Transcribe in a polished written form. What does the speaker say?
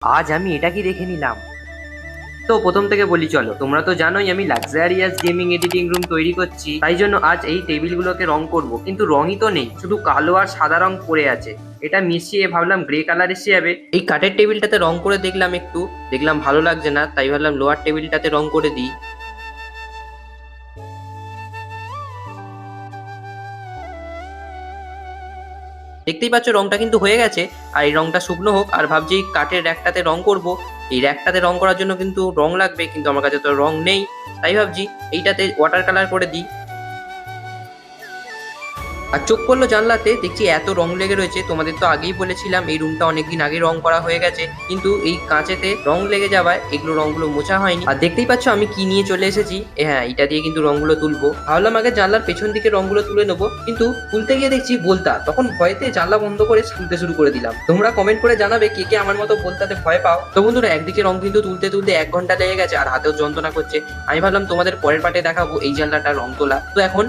আজ আমি এটা কি দেখে নিলাম। তো প্রথম থেকে বলি, চলো, তোমরা তো জানোই আমি লাক্সারিয়াস গেমিং এডিটিং রুম তৈরি করছি, তাই জন্য আজ এই টেবিলগুলোকে রং করব। কিন্তু রঙই তো নেই, শুধু কালো আর সাদা রং পড়ে আছে। এটা মিশিয়ে ভাবলাম গ্রে কালার এসে যাবে। এই কাঠের টেবিলটাতে রং করে দেখলাম, দেখলাম ভালো লাগছে না, তাই ভাবলাম লোহার টেবিলটাতে রং করে দিই। দেখতেই পাচ্ছ রংটা কিন্তু হয়ে গেছে। আর এই রংটা শুকনো হোক, আর ভাবছি এই কাঠের র্যাকটাতে রং করব। এই র্যাকটাতে রং করার জন্য কিন্তু রং লাগবে, কিন্তু আমার কাছে তো রং নেই। তাই ভাবছি এইটাতে ওয়াটার কালার করে দিই। আর চোখ পড়লো জানলাতে, দেখছি এত রং লেগে রয়েছে। তোমাদের তো আগেই বলেছিলাম এই রুমটা অনেকদিন আগে রং করা হয়ে গেছে, কিন্তু এই কাঁচেতে রং লেগে যাওয়ায় এগুলো রংগুলো মোছা হয়নি। আর দেখতেই পাচ্ছ আমি কি নিয়ে চলে এসেছি। হ্যাঁ, এটা দিয়ে কিন্তু রংগুলো তুলবো। ভাবলাম আগে জানলার পেছন দিকে রংগুলো তুলে নেবো, কিন্তু তুলতে গিয়ে দেখছি বলতা, তখন ভয়তে জানলা বন্ধ করে তুলতে শুরু করে দিলাম। তোমরা কমেন্ট করে জানাবে কে কে আমার মতো বলতাতে ভয় পাও। তো বন্ধুরা, একদিকে রং কিন্তু তুলতে তুলতে 1 ঘন্টা লেগে গেছে আর হাতেও যন্ত্রণা করছে। আমি ভাবলাম তোমাদের পরের পার্টে দেখাবো এই জানলাটা রং তোলা। তো এখন